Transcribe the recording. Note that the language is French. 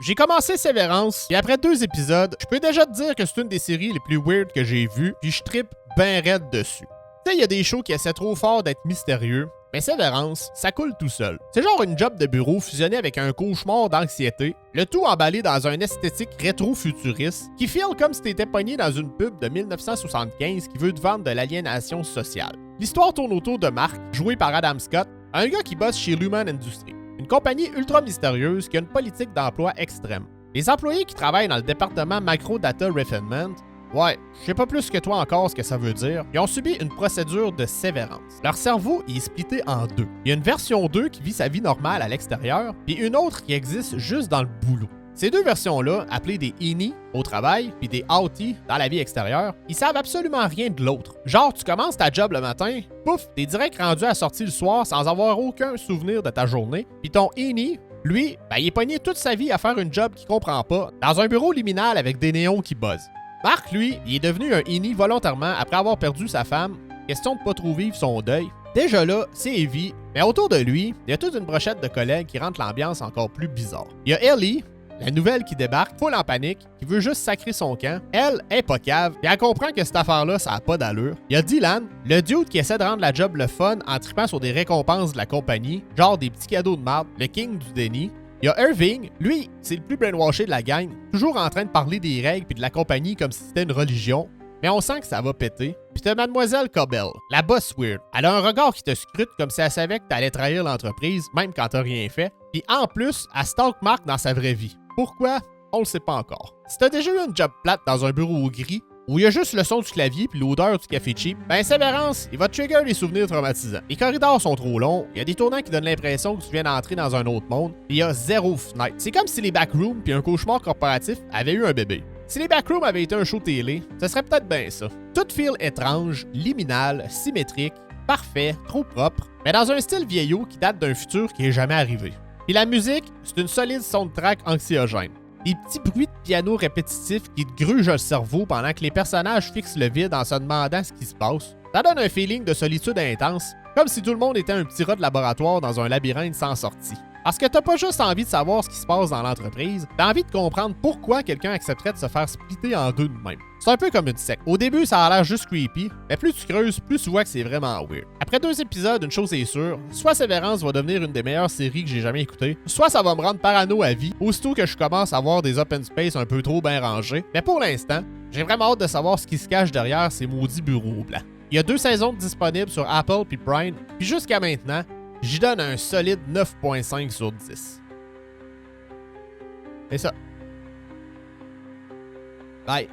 j'ai commencé Severance, et après 2 épisodes, je peux déjà te dire que c'est une des séries les plus weird que j'ai vues, puis je trippe ben raide dessus. Tu sais, il y a des shows qui essaient trop fort d'être mystérieux, mais Severance, ça coule tout seul. C'est genre une job de bureau fusionnée avec un cauchemar d'anxiété, le tout emballé dans un esthétique rétro-futuriste qui feel comme si t'étais pogné dans une pub de 1975 qui veut te vendre de l'aliénation sociale. L'histoire tourne autour de Mark, joué par Adam Scott, un gars qui bosse chez Lumen Industries, une compagnie ultra mystérieuse qui a une politique d'emploi extrême. Les employés qui travaillent dans le département Macro Data Refinement, ouais, je sais pas plus que toi encore ce que ça veut dire, ils ont subi une procédure de sévérance. Leur cerveau est splitté en deux. Il y a une version 2 qui vit sa vie normale à l'extérieur, puis une autre qui existe juste dans le boulot. Ces deux versions-là, appelées des innies au travail puis des outies dans la vie extérieure, ils savent absolument rien de l'autre. Genre, tu commences ta job le matin, pouf, t'es direct rendu à sortir le soir sans avoir aucun souvenir de ta journée, puis ton innie, lui, il est pogné toute sa vie à faire une job qu'il comprend pas, dans un bureau liminal avec des néons qui buzzent. Mark, lui, il est devenu un innie volontairement après avoir perdu sa femme, question de pas trop vivre son deuil. Déjà là, c'est heavy, mais autour de lui, il y a toute une brochette de collègues qui rendent l'ambiance encore plus bizarre. Il y a Ellie, la nouvelle qui débarque, full en panique, qui veut juste sacrer son camp. Elle est pas cave, et elle comprend que cette affaire-là, ça a pas d'allure. Il y a Dylan, le dude qui essaie de rendre la job le fun en trippant sur des récompenses de la compagnie, genre des petits cadeaux de marde, le king du déni. Il y a Irving, lui, c'est le plus brainwashé de la gang, toujours en train de parler des règles puis de la compagnie comme si c'était une religion. Mais on sent que ça va péter. Puis t'as Mademoiselle Cobell, la boss weird. Elle a un regard qui te scrute comme si elle savait que t'allais trahir l'entreprise, même quand t'as rien fait. Puis en plus, elle stalk Mark dans sa vraie vie. Pourquoi? On le sait pas encore. Si t'as déjà eu une job plate dans un bureau gris, où il y a juste le son du clavier puis l'odeur du café cheap, ben Severance, il va te trigger des souvenirs traumatisants. Les corridors sont trop longs, il y a des tournants qui donnent l'impression que tu viens d'entrer dans un autre monde, puis il y a 0 fenêtre. C'est comme si les backrooms puis un cauchemar corporatif avaient eu un bébé. Si les backrooms avaient été un show télé, ce serait peut-être bien ça. Tout feel étrange, liminal, symétrique, parfait, trop propre, mais dans un style vieillot qui date d'un futur qui est jamais arrivé. Puis la musique, c'est une solide soundtrack anxiogène. Des petits bruits de piano répétitifs qui te grugent le cerveau pendant que les personnages fixent le vide en se demandant ce qui se passe. Ça donne un feeling de solitude intense, comme si tout le monde était un petit rat de laboratoire dans un labyrinthe sans sortie. Parce que t'as pas juste envie de savoir ce qui se passe dans l'entreprise, t'as envie de comprendre pourquoi quelqu'un accepterait de se faire splitter en deux de même. C'est un peu comme une secte. Au début, ça a l'air juste creepy, mais plus tu creuses, plus tu vois que c'est vraiment weird. Après 2 épisodes, une chose est sûre, soit Severance va devenir une des meilleures séries que j'ai jamais écoutées, soit ça va me rendre parano à vie, aussitôt que je commence à voir des open space un peu trop bien rangés. Mais pour l'instant, j'ai vraiment hâte de savoir ce qui se cache derrière ces maudits bureaux blancs. Il y a 2 saisons disponibles sur Apple puis Prime, puis jusqu'à maintenant, j'y donne un solide 9.5 sur 10. C'est ça. Bye.